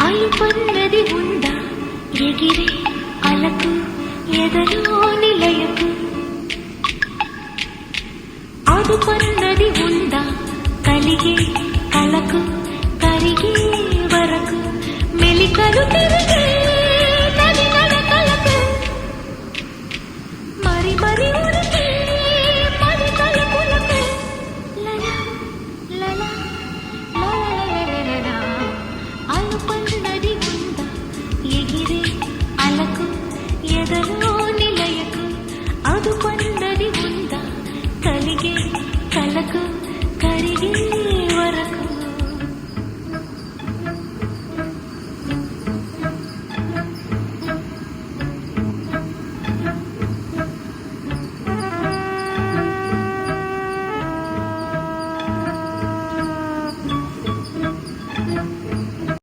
అలుపన్నది ఉందా ఎగిరే అలకు ఎదలో నిలయకు అదుపన్నది ఉందా కలిగే కలకు కరిగే వరకు మెలికలు తిరిగే నది నడకలకు మరి మరి ఉరికి మరి తలుపులకు లలా లలా లలా అలుపన్నది ఉందా ఎగిరే అలకు ఎదలో నిలయకు అదుపన్నది ఉందా కలిగే కలకు